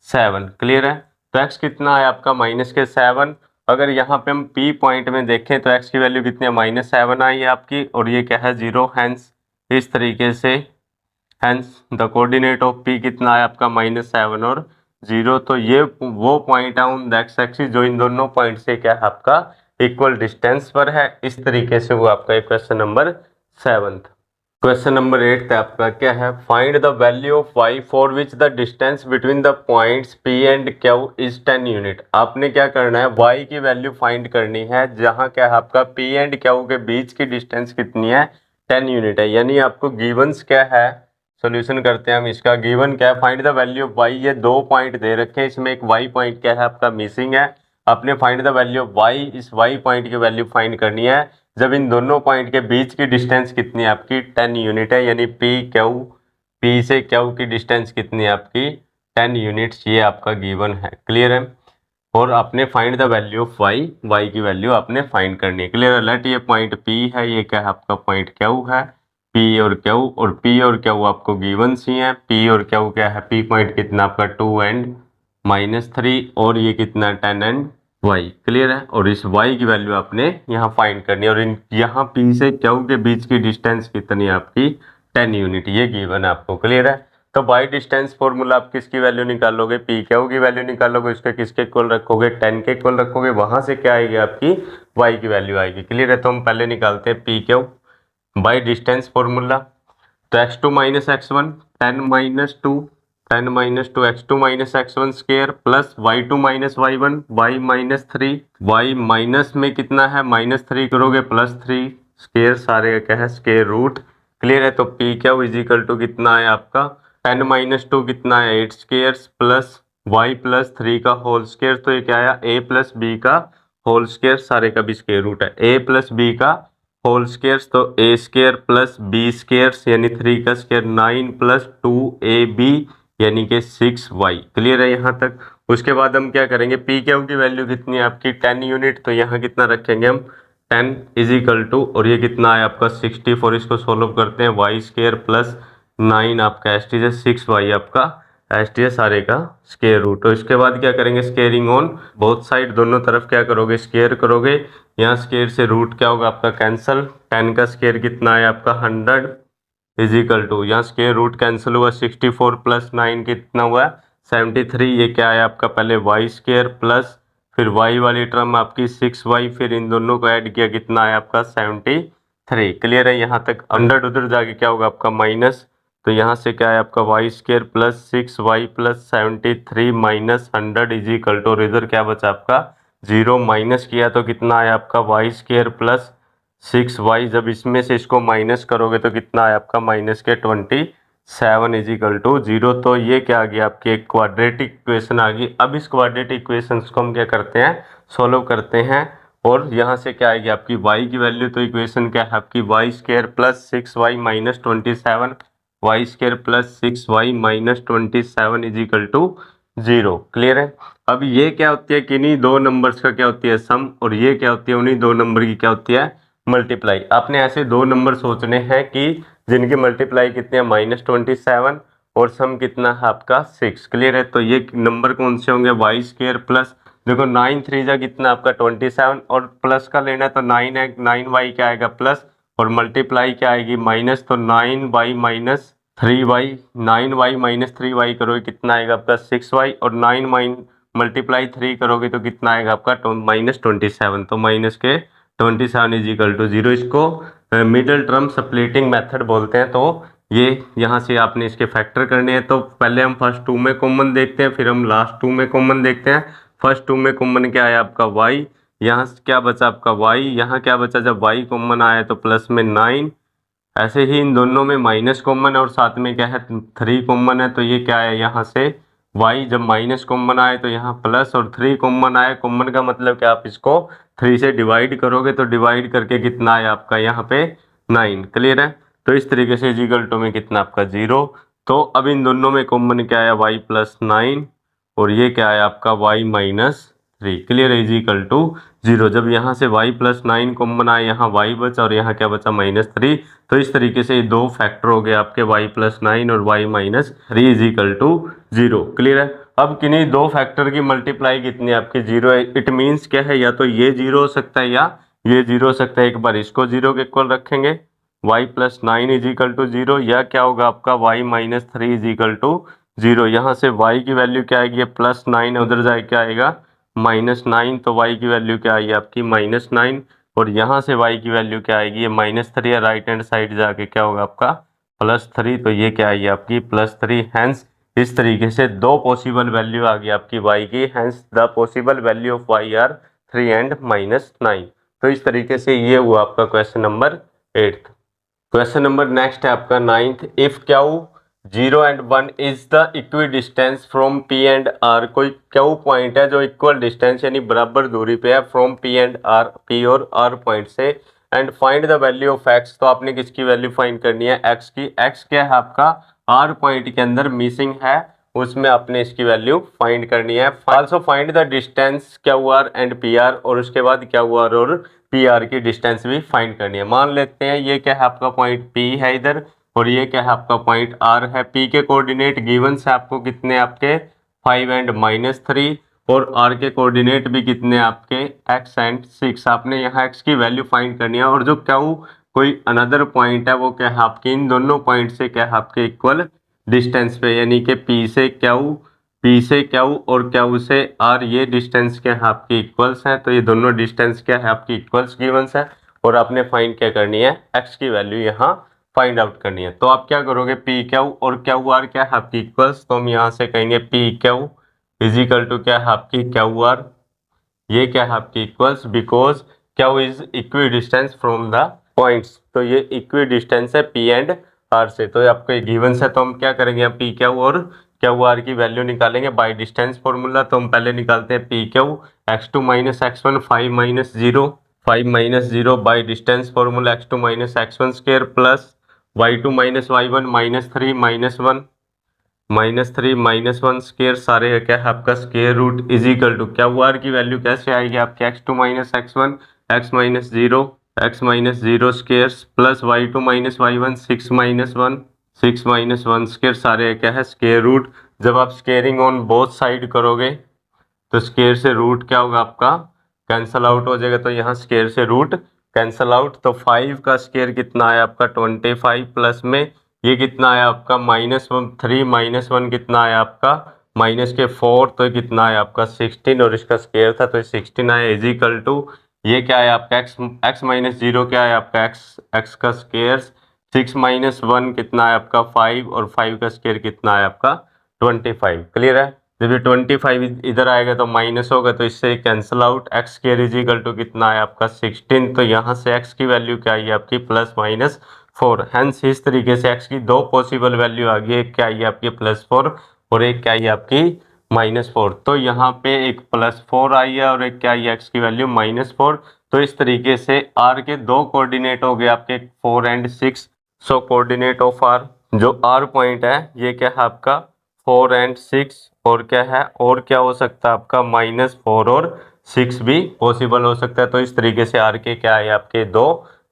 7। क्लियर है? तो x कितना है आपका माइनस के 7। अगर यहाँ पे हम p पॉइंट में देखें तो x की वैल्यू कितनी है -7 आई है आपकी, और ये क्या है 0, हैंस इस तरीके से, hence the coordinate of p कितना है आपका -7 और 0। तो ये वो पॉइंट है ऑन द एक्स एक्सिस जो इन दोनों पॉइंट से क्या है आपका इक्वल डिस्टेंस पर है। इस तरीके से वो आपका क्वेश्चन नंबर 7। क्वेश्चन नंबर 8 आपका क्या है, find the value of y for which the distance between the points p and q is 10 unit. आपने क्या करना है, y की वैल्यू फाइंड करनी है जहां क्या है आपका p एंड q के बीच की डिस्टेंस कितनी है 10 यूनिट है। यानी आपको गिवंस क्या है, सॉल्यूशन करते हैं हम इसका। गिवन क्या है, find the value of y, ये 2 पॉइंट दे रखे हैं, इसमें एक y पॉइंट क्या है आपका मिसिंग है। आपने find the value of y, इस y पॉइंट की वैल्यू फाइंड करनी है जब इन दोनों पॉइंट के बीच की डिस्टेंस कितनी है आपकी 10 यूनिट है। यानी p से q की डिस्टेंस कितनी है आपकी 10 यूनिट्स, ये आपका गिवन है। क्लियर है? और आपने find the value of y की वैल्यू आपने फाइंड करनी है। क्लियर है? लेट ये पॉइंट p है, ये क्या है आपका पॉइंट q है, p और q आपको गिवन सी है। p और q क्या है, p पॉइंट कितना आपका 2 एंड -3, और ये कितना 10 एंड y। क्लियर है? और इस y की वैल्यू आपने यहाँ फाइंड करनी है, और इन यहाँ p से q के बीच की डिस्टेंस कितनी है आपकी 10 यूनिट, ये गिवन है आपको। क्लियर है? तो बाई डिस्टेंस फॉर्मूला आप किसकी वैल्यू निकालोगे, पी क्यू की वैल्यू निकालोगे, उसके किसके इक्वल रखोगे 10 के इक्वल रखोगे, वहां से क्या आएगी आपकी y की वैल्यू आएगी। क्लियर है? तो हम पहले निकालते हैं P Q by distance formula. तो x2 minus x1 10 minus 2 x2 minus x1 square plus y2 minus y1 y minus 3, y minus में कितना है -3 करोगे +3 स्केयर, सारे क्या है स्केयर रूट। क्लियर है? तो P Q is equal to कितना है आपका 10 माइनस 2 कितना है 8 स्केयर्स प्लस y प्लस 3 का होल स्केयर, तो ये क्या आया a प्लस बी का होल स्केयर, सारे का भी स्केयर रूट है a प्लस बी का होल स्केयर्स, तो a square plus b squares यानी 3 का स्केयर 9 प्लस 2ab यानी कि 6y। क्लियर है यहाँ तक? उसके बाद हम क्या करेंगे, पी क्यू की वैल्यू कितनी है आपकी 10 यूनिट, तो यहाँ कितना रखेंगे हम 10 इज इक्वल टू, और ये कितना है आपका 64, इसको सोल्व करते हैं y स्केयर प्लस 9 आपका एस टी 6y आपका एस टी सारे का स्केयर रूट। तो इसके बाद क्या करेंगे, स्केयरिंग ऑन बोथ साइड, दोनों तरफ क्या करोगे स्केयर करोगे। यहाँ स्केयर से रूट क्या होगा आपका कैंसल, 10 का स्केयर कितना है आपका 100 इज इक्वल टू, यहाँ स्केयर रूट कैंसिल हुआ 64 प्लस 9 कितना हुआ 73, ये क्या है आपका पहले y स्केयर प्लस फिर y वाली टर्म आपकी 6y, फिर इन दोनों को ऐड किया कितना है आपका 73। क्लियर है? यहाँ तक 100 उधर जाके क्या होगा आपका माइनस, तो यहाँ से क्या है आपका y square plus 6y plus 73 minus 100 is equal to, और इधर क्या बचा आपका 0, माइनस किया तो कितना है आपका y स्केयर प्लस 6y, जब इसमें से इसको माइनस करोगे तो कितना है आपका माइनस के 27 इज इक्वल टू 0। तो ये क्या आ गया आपकी एक क्वाड्रेटिक इक्वेशन आ गई। अब इस क्वाड्रेटिक इक्वेशन को हम क्या करते हैं सॉल्व करते हैं, और यहाँ से क्या आएगी आपकी y की वैल्यू, तो इक्वेशन क्या है आपकी y square plus 6y minus 27, y square plus 6y minus 27 is equal to 0। Clear है? अब ये क्या होती है, किन्हीं दो नंबर्स का क्या होती है सम, और ये क्या होती है उन्हीं दो नंबर की क्या होती है मल्टीप्लाई। आपने ऐसे दो नंबर सोचने हैं कि जिनकी मल्टीप्लाई कितनी है -27 और सम कितना है आपका 6। क्लियर है? तो ये नंबर कौन से होंगे, वाई स्केयर प्लस, देखो 9 3 जा कितना आपका 27, और प्लस का लेना है तो 9 है, 9y क्या आएगा प्लस, और मल्टीप्लाई क्या आएगी माइनस, तो 9y minus 3y, 9y minus 3y करोगे कितना आएगा आपका 6y, और 9 मल्टीप्लाई 3 करोगे तो कितना आएगा आपका -27, तो माइनस के 27 इज इक्वल टू 0। इसको मिडल टर्म स्प्लिटिंग मेथड बोलते हैं। तो ये यहाँ से आपने इसके फैक्टर करने हैं, तो पहले हम फर्स्ट 2 में कॉमन देखते हैं, फिर हम लास्ट 2 में कॉमन देखते हैं। फर्स्ट 2 में कॉमन क्या आया आपका y, यहाँ क्या बचा आपका y, यहाँ क्या बचा, जब y कॉमन आया तो प्लस में 9, ऐसे ही इन दोनों में माइनस कॉमन है और साथ में क्या है 3 कॉमन है, तो ये क्या है यहाँ से y जब माइनस कॉमन आए तो यहाँ प्लस, और 3 कॉमन आए। कॉमन का मतलब कि आप इसको 3 से डिवाइड करोगे तो डिवाइड करके कितना आया आपका यहाँ पे 9। क्लियर है। तो इस तरीके से इजिकल टू में कितना आपका 0। तो अब इन दोनों में कॉमन क्या आया y प्लस 9, और ये क्या आया आपका y माइनस 3। क्लियर है, इजिकल टू 0। जब यहाँ से y प्लस 9 कॉमन आया, यहाँ y बचा और यहाँ क्या बचा -3। तो इस तरीके से ये दो फैक्टर हो गए आपके y प्लस 9 और y minus 3 is equal to 0। Clear है। अब किन्हीं दो फैक्टर की मल्टीप्लाई कितनी है आपकी 0 है। इट मीन्स क्या है, या तो ये 0 हो सकता है या ये 0 हो सकता है। एक बार इसको 0 के इक्वल रखेंगे, y प्लस 9 इजिकल टू 0, या क्या होगा आपका y माइनस 3 इजिकल टू 0। यहाँ से y की वैल्यू क्या आएगी, प्लस 9 उधर जाए क्या आएगा -9, तो y की वैल्यू क्या आई आपकी -9, और यहाँ से y की वैल्यू क्या आएगी, ये -3 है, राइट हैंड साइड जाके क्या होगा आपका +3, तो ये क्या आई आपकी +3। हैंस इस तरीके से दो पॉसिबल वैल्यू आ गई आपकी y की। Hence the possible value of y are 3 and -9। तो इस तरीके से ये हुआ आपका question number 8। Question number next है आपका 9th। If Q 0 and 1 is the equidistant from P and R। कोई क्यू पॉइंट है जो इक्वल डिस्टेंस यानी बराबर दूरी पे है from P and R, P और R पॉइंट से, and find the value of x। तो आपने किसकी वैल्यू फाइंड करनी है, x की। x क्या है आपका R पॉइंट के अंदर मिसिंग है, उसमें आपने इसकी वैल्यू फाइंड करनी है। Also find the distance QR and PR, और उसके बाद QR और PR की डिस्टेंस भी फाइंड करनी है। मान लेते हैं ये क्या है आपका पॉइंट P है इधर, और ये क्या है आपका पॉइंट R है। P के कोऑर्डिनेट गिवन से आपको कितने आपके 5 एंड -3, और R के कोऑर्डिनेट भी कितने आपके x एंड 6। आपने यहाँ x की वैल्यू फाइंड करनी है, और जो Q कोई अनदर पॉइंट है वो क्या है आपके इन दोनों पॉइंट से क्या है आपके इक्वल डिस्टेंस पे, यानी कि P से Q और Q से R, ये डिस्टेंस क्या है आपकी इक्वल्स हैं। तो ये दोनों डिस्टेंस क्या है आपकी इक्वल्स गिवंस है, और आपने फाइंड क्या करनी है, x की वैल्यू यहाँ फाइंड आउट करनी है। तो आप क्या करोगे, PQ और QR क्या है आपकी इक्वल्स, तो हम यहाँ से कहेंगे PQ इजिकल टू क्या है आपकी QR। ये क्या है आपकी equals, because Q is equidistant from the points. तो ये इक्वी डिस्टेंस है P एंड R से। तो आपको ये गिवंस है, तो हम क्या करेंगे, PQ और QR की वैल्यू निकालेंगे बाय डिस्टेंस फॉर्मूला। तो हम पहले निकालते हैं PQ, x2 - x1 5 - 0 by distance formula x2 - x1 square plus y2 - y1 -3 - 1 square, सारे क्या है आपका square root is equal to QR की वैल्यू कैसे आएगी आपके x2 - x1 x - 0 square plus y2 - y1 6 - 1 square, सारे क्या है स्क्वायर रूट। जब आप स्क्वेयरिंग ऑन बोथ साइड करोगे तो स्क्वायर से रूट क्या होगा आपका कैंसल आउट हो जाएगा, तो यहाँ स्क्वायर से रूट कैंसल आउट। तो 5 का स्क्वायर कितना आया आपका 25, प्लस में ये कितना आया आपका -3 -1 कितना आया आपका -4, तो कितना आया आपका 16, और इसका स्क्वायर था तो 16 आया इजिकल टू ये क्या है आपका x - 0 क्या है आपका x का स्क्वायर 6 - 1 कितना है आपका 5, और 5 का स्क्वायर कितना है आपका 25। क्लियर है। जब ये 25 इधर आएगा तो माइनस होगा, तो इससे cancel out. X square is equal to कितना है आपका 16, तो यहाँ से x की वैल्यू क्या आई आपकी +-4। हैंस इस तरीके से x की दो पॉसिबल वैल्यू आ गई, एक क्या आई आपकी +4 और एक क्या आई आपकी -4। तो यहाँ पे एक +4 आई है और एक क्या आई x की वैल्यू -4। तो इस तरीके से r के दो कोऑर्डिनेट हो गए आपके 4 and 6। So coordinate of r, जो r पॉइंट है ये क्या है आपका 4 एंड 6, और क्या है और क्या हो सकता है आपका -4 और 6 भी पॉसिबल हो सकता है। तो इस तरीके से आर के क्या है आपके दो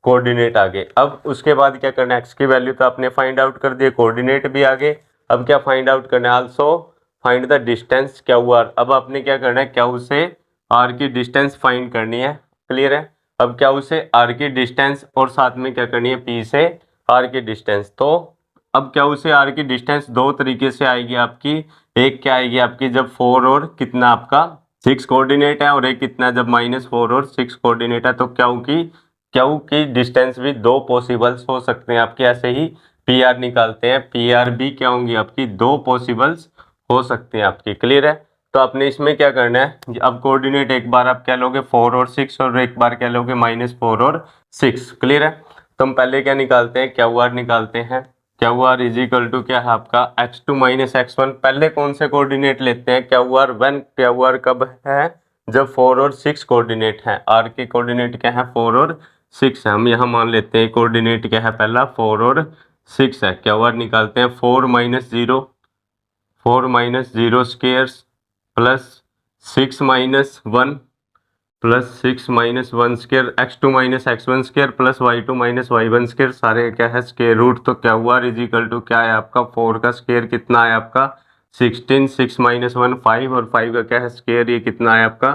कोऑर्डिनेट आ गए। अब उसके बाद क्या करना है, एक्स की वैल्यू तो आपने फाइंड आउट कर दिए, कोऑर्डिनेट भी आ गए। अब क्या फाइंड आउट करना है, also find the distance Q R. अब आपने क्या करना है, क्यू से आर की डिस्टेंस फाइंड करनी है। क्लियर है। अब क्यू से आर की डिस्टेंस और साथ में क्या करनी है, पी से आर की डिस्टेंस। तो अब क्यू से आर की डिस्टेंस दो तरीके से आएगी आपकी। एक क्या आएगी आपकी जब 4 और कितना आपका 6 कोऑर्डिनेट है, और एक कितना जब -4 और 6 कोऑर्डिनेट है। तो क्यू की डिस्टेंस भी दो पॉसिबल्स हो सकते हैं आपके। ऐसे ही पी आर निकालते हैं, पी आर भी क्या होंगी आपकी दो पॉसिबल्स हो सकते हैं आपकी। क्लियर है। तो आपने इसमें क्या करना है, अब कोऑर्डिनेट एक बार आप क्या लोगे 4 और 6, और एक बार क्या लोगे -4 और 6। क्लियर है। तो हम पहले क्या निकालते हैं, क्यू आर निकालते हैं। Q R is equal to क्या है आपका x2 माइनस x1। पहले कौन से कोऑर्डिनेट लेते हैं, Q are when Q R कब है, जब 4 और 6 कोऑर्डिनेट है। आर के कोऑर्डिनेट क्या है 4 और 6 है। हम यहाँ मान लेते हैं कोऑर्डिनेट क्या है पहला 4 और 6 है। क्यू आर निकालते हैं 4 minus 0, 4 minus 0 squares plus 6 minus 1 plus 6 minus 1 square, x2 minus x1 square plus y2 minus y1 square, सारे क्या है स्क्वेयर रूट। तो Q R is equal to क्या है आपका 4 का स्क्वेयर कितना है आपका 16, 6 माइनस 1 5 और 5 का क्या है स्क्वेयर, ये कितना है आपका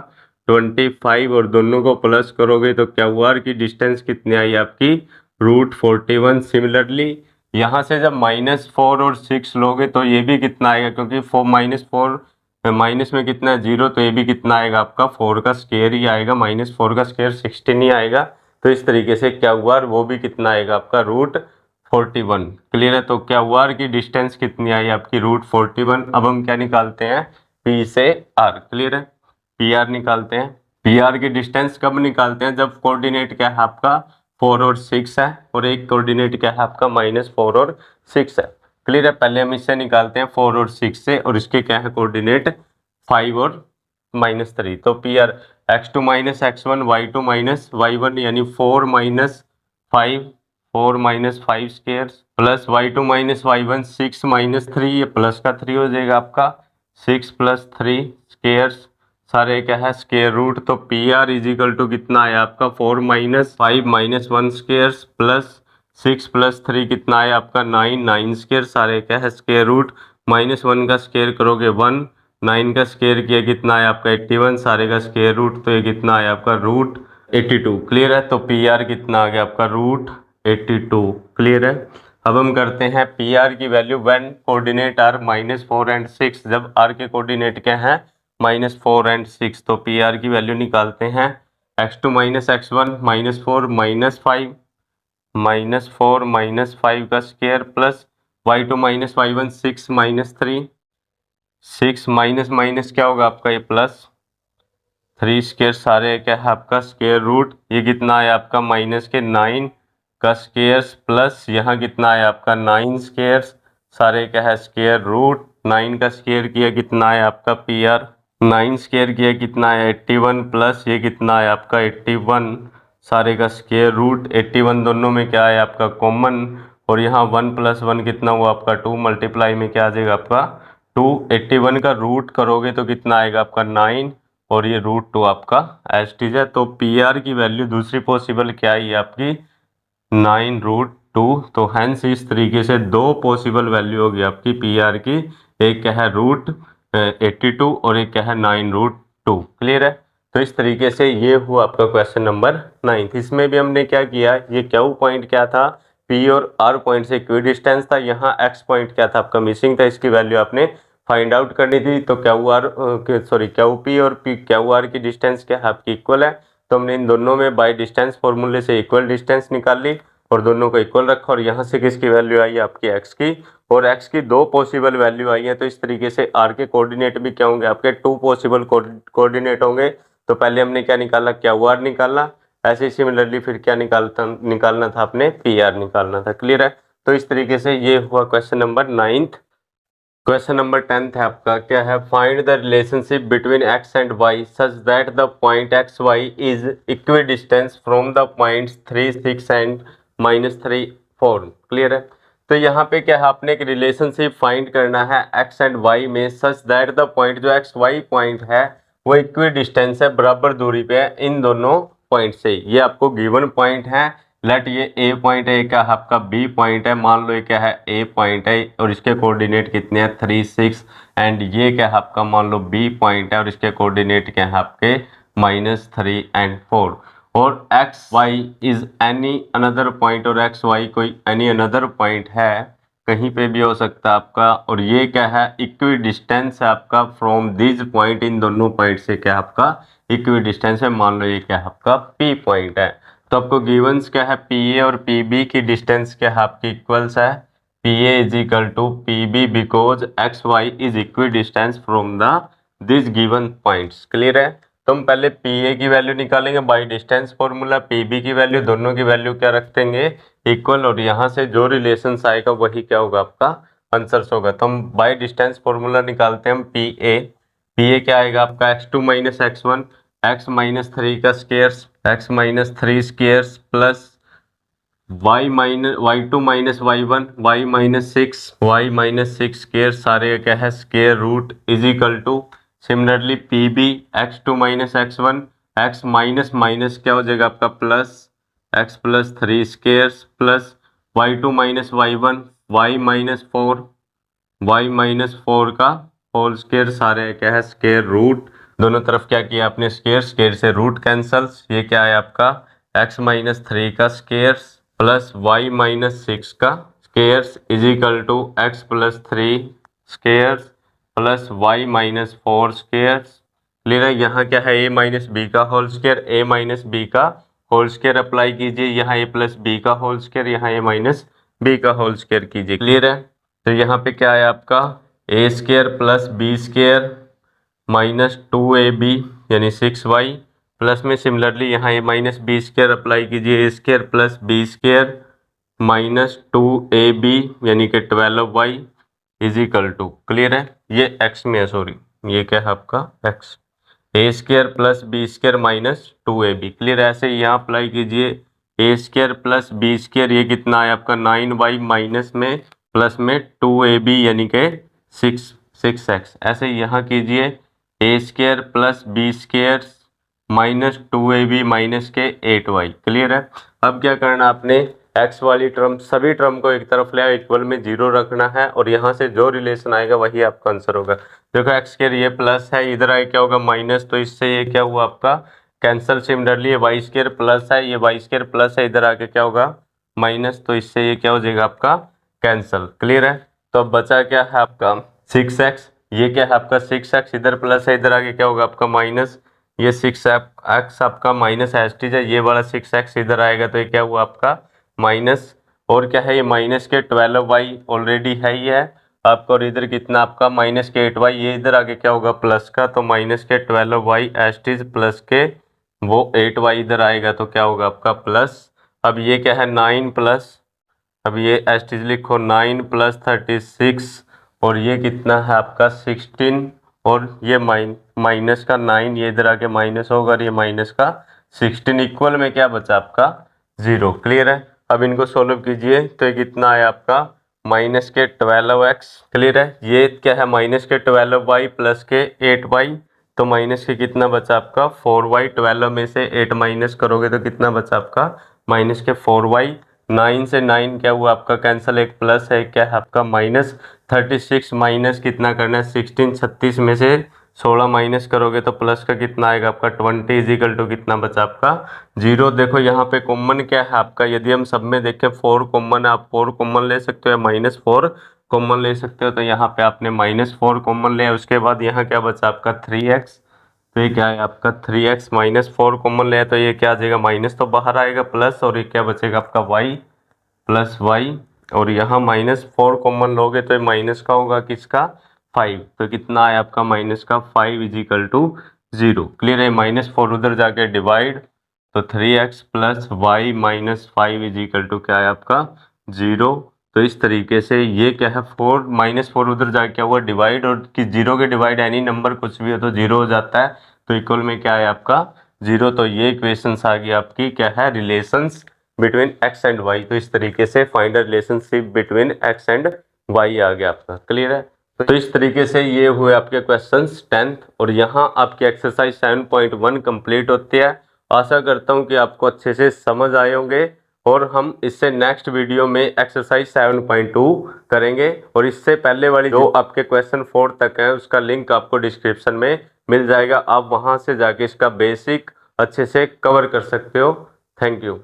25 और दोनों को प्लस करोगे तो क्यू आर की डिस्टेंस कितनी आई आपकी √41। सिमिलरली यहाँ से जब -4 और 6 लोगे तो ये भी कितना आएगा, क्योंकि -4 माइनस में कितना है 0, तो ये भी कितना आएगा आपका 4 का स्क्वायर ही आएगा। -4 का स्क्वायर 16 ही आएगा। तो इस तरीके से क्यू आर वो भी कितना आएगा आपका √41। क्लियर है। तो क्यू आर की डिस्टेंस कितनी आई आपकी √41। अब हम क्या निकालते हैं पी से आर। क्लियर है, पी आर निकालते हैं। पी आर की डिस्टेंस कब निकालते हैं, जब कोऑर्डिनेट क्या है आपका 4 और 6 है और एक कोऑर्डिनेट क्या है आपका -4 और 6 है। क्लियर है। पहले हम इससे निकालते हैं 4 और 6 से, और इसके क्या है कोऑर्डिनेट 5 और -3। तो P are x2 minus x1 y2 minus y1 यानी 4 minus 5, 4 minus 5 square plus y2 minus y1 6 minus 3, ये प्लस का 3 हो जाएगा आपका 6 प्लस 3 स्क्वेयर, सारे क्या है स्क्वेयर रूट। तो P R is equal to कितना है आपका 4 minus 5 minus 1 square plus 6 plus 3 कितना है आपका 9, 9 स्क्वेयर, सारे क्या है स्क्वेयर रूट। -1 का स्क्वेयर करोगे 1, 9 का स्क्वेयर किया कितना है आपका 81, सारे का स्क्वेयर रूट, तो ये कितना है आपका √82। क्लियर है। तो पी आर कितना आ गया आपका √82। क्लियर है। अब हम करते हैं पी आर की value when coordinate are -4 and 6, जब आर के कोऑर्डिनेट क्या है -4 एंड 6। तो पी आर की वैल्यू निकालते हैं x2 माइनस x1 -4 -5 -4 -5 का square plus y2 minus y1 6 -3, 6 minus minus क्या होगा आपका ये प्लस 3 स्क्वायर, सारे क्या है आपका स्क्वायर रूट। ये कितना है आपका माइनस के 9 का स्क्वायर प्लस यहाँ कितना है आपका 9 स्क्वायर, सारे क्या है स्क्वायर रूट। 9 का स्क्वायर किया कितना है आपका पी आर 9 स्क्वायर किया कितना है 81 प्लस ये कितना है आपका 81, सारे का स्क्वायर रूट। 81 दोनों में क्या है आपका कॉमन, और यहाँ 1 प्लस 1 कितना हुआ आपका 2, मल्टीप्लाई में क्या आ जाएगा आपका 2। 81 का रूट करोगे तो कितना आएगा आपका 9 और ये √2 आपका एज इट इज है। तो पी आर की वैल्यू दूसरी पॉसिबल क्या है आपकी 9√2। तो हैंस इस तरीके से दो पॉसिबल वैल्यू होगी आपकी पी आर की, एक क्या है √82 और एक क्या है 9√2। क्लियर है। तो इस तरीके से ये हुआ आपका क्वेश्चन नंबर 9। इसमें भी हमने क्या किया, ये क्यू पॉइंट क्या था पी और आर पॉइंट से इक्वी डिस्टेंस था, यहाँ एक्स पॉइंट क्या था आपका मिसिंग था, इसकी वैल्यू आपने फाइंड आउट करनी थी। तो क्यू पी और क्यू आर की डिस्टेंस क्या है आपकी इक्वल है, तो हमने इन दोनों में बाय डिस्टेंस फॉर्मूले से इक्वल डिस्टेंस निकाल ली और दोनों को इक्वल रखा, और यहाँ से किसकी वैल्यू आई आपकी एक्स की, और एक्स की दो पॉसिबल वैल्यू आई है। तो इस तरीके से आर के कोऑर्डिनेट भी क्या होंगे आपके 2 पॉसिबल कोऑर्डिनेट होंगे। तो पहले हमने क्या निकाला क्यू आर निकाला, ऐसे ही सिमिलरली फिर क्या निकालना था आपने पी आर निकालना था। क्लियर है। तो इस तरीके से ये हुआ question number 9th। Question number 10th है आपका, क्या है find the relationship between x and y such that the point X Y is equidistant from the points 3 6 and -3 4। Clear है। तो यहाँ पे क्या है आपने एक रिलेशनशिप फाइंड करना है x एंड y में सच दैट द पॉइंट जो एक्स वाई पॉइंट है वो इक्वी डिस्टेंस है, बराबर दूरी पे है इन दोनों पॉइंट से। ये आपको गिवन पॉइंट है, लेट ये ए पॉइंट है, क्या आपका बी पॉइंट है, मान लो ये क्या है ए पॉइंट है और इसके कोऑर्डिनेट कितने हैं 3 6, एंड ये क्या है आपका मान लो बी पॉइंट है और इसके कोऑर्डिनेट क्या है आपके -3 एंड 4। और X Y is any another point, और एक्स वाई कोई एनी अनदर पॉइंट है, कहीं पे भी हो सकता है आपका। और ये क्या है इक्वी डिस्टेंस है आपका फ्रॉम दिस पॉइंट, इन दोनों पॉइंट से क्या आपका इक्वी डिस्टेंस है, मान लो ये क्या है आपका पी पॉइंट है। तो आपको गिवंस क्या है पी ए और पी बी की डिस्टेंस क्या है आपकी इक्वल्स है P A is equal to P B because X Y is equidistant from the this given points. Clear है। तो हम पहले पी ए की वैल्यू निकालेंगे by distance formula, P B की वैल्यू, दोनों की वैल्यू क्या रख देंगे इक्वल, और यहाँ से जो रिलेशन आएगा वही क्या होगा आपका आंसर होगा। तो हम बाई डिस्टेंस फॉर्मूला निकालते हैं हम पी ए क्या आएगा आपका x2 minus x1 x minus 3 का squares x minus 3 squares plus y2 minus y minus 6 square सारे क्या है square root is equal to similarly P B x2 minus x1 x minus minus क्या हो जाएगा आपका plus x plus 3 squares plus y2 minus y1 y minus 4 का whole square सारे क्या है स्केयर रूट, दोनों तरफ क्या किया आपने स्केयर से रूट कैंसल्स, ये क्या है आपका x माइनस 3 का स्केयर्स प्लस y माइनस 6 का squares is equal to x plus 3 squares plus y minus 4 squares. Clear है, यहाँ क्या है a माइनस बी का whole square, a minus B का होल स्केयर अप्लाई कीजिए, यहाँ a प्लस बी का होल स्केयर, यहाँ a माइनस बी का होल स्केयर कीजिए। क्लियर है, तो यहाँ पे क्या है आपका A square plus B square minus 2ab यानी 6y प्लस में सिमिलरली यहाँ A minus B square apply कीजिए, A square plus B square minus 2ab यानी कि 12y is equal to, clear है, ये x में है, सॉरी ये क्या है आपका x, A square plus B square minus 2ab। Clear, ऐसे यहाँ अप्लाई कीजिए A square plus B square, ये कितना है आपका 9y माइनस में प्लस में 2ab यानी कि 6x, ऐसे यहाँ कीजिए A square plus B square minus 2ab minus के 8y। क्लियर है, अब क्या करना आपने x वाली टर्म सभी टर्म को एक तरफ ले आओ, इक्वल में 0 रखना है और यहाँ से जो रिलेशन आएगा वही आपका आंसर होगा। देखो x स्केयर ये प्लस है, इधर आए क्या होगा माइनस, तो इससे ये क्या हुआ आपका कैंसल। सिमिलरली ये वाई स्केयर प्लस है, ये वाई स्केयर प्लस है, इधर आके क्या होगा माइनस, तो इससे ये क्या हो जाएगा आपका कैंसल। क्लियर है, तो अब बचा क्या है आपका 6x, ये क्या है आपका 6x, इधर प्लस है, इधर आगे क्या होगा आपका माइनस, ये 6x आपका माइनस एस्टीज है, ये वाला 6x इधर आएगा तो ये क्या हुआ आपका माइनस, और क्या है ये माइनस के 12y ऑलरेडी है ही है आपका, और इधर कितना आपका माइनस के 8y, ये इधर आगे क्या होगा प्लस का, तो माइनस के 12y एस्टीज प्लस के वो 8y इधर आएगा तो क्या होगा आपका प्लस। अब ये क्या है 9 प्लस, अब ये एस्टीज लिखो 9 प्लस 36 और ये कितना है आपका 16 और ये माइनस का 9 ये इधर आके माइनस होगा और ये माइनस का 16 इक्वल में क्या बचा आपका 0। क्लियर है, अब इनको सोल्व कीजिए तो ये कितना है आपका माइनस के 12x। क्लियर है, ये क्या है माइनस के 12y प्लस के 8y, तो माइनस के कितना बचा आपका 4y, 12 में से 8 माइनस करोगे तो कितना बचा आपका माइनस के 4y, 9 से 9 क्या हुआ आपका कैंसिल, एक प्लस है क्या है आपका माइनस 36 माइनस कितना करना है 16, 36 में से 16 माइनस करोगे तो प्लस का कितना आएगा आपका 20 इज इक्वल टू कितना बचा आपका 0। देखो यहाँ पे कॉमन क्या है आपका, यदि हम सब में देखें 4 कॉमन है, आप 4 कॉमन ले सकते हो या -4 कॉमन ले सकते हो, तो यहाँ पे आपने -4 कॉमन लिया, उसके बाद यहाँ क्या बचा आपका 3x, तो ये क्या है आपका 3x -4 कॉमन लिया तो ये क्या आ जाएगा माइनस तो बाहर आएगा प्लस, और ये क्या बचेगा आपका y प्लस y, और यहाँ -4 कॉमन लोगे तो ये माइनस का होगा किसका 5, तो कितना है आपका माइनस का 5 इज इक्वल टू 0। क्लियर है, -4 उधर जाके डिवाइड, तो 3x plus y minus 5 is equal to क्या है आपका 0। तो इस तरीके से ये क्या है -4 उधर जाके क्या हुआ डिवाइड, और कि 0 के डिवाइड एनी नंबर कुछ भी हो तो 0 हो जाता है, तो इक्वल में क्या है आपका 0। तो ये इक्वेशंस आ गई आपकी क्या है relations between x and y। तो इस तरीके से find the relationship between x and y आ गया आपका। क्लियर है, तो इस तरीके से ये हुए आपके क्वेश्चंस 10th, और यहाँ आपकी एक्सरसाइज 7.1 कंप्लीट होती है। आशा करता हूँ कि आपको अच्छे से समझ आए होंगे, और हम इससे नेक्स्ट वीडियो में एक्सरसाइज 7.2 करेंगे, और इससे पहले वाली जो आपके क्वेश्चन 4 तक है उसका लिंक आपको डिस्क्रिप्शन में मिल जाएगा, आप वहाँ से जाके इसका बेसिक अच्छे से कवर कर सकते हो। Thank you.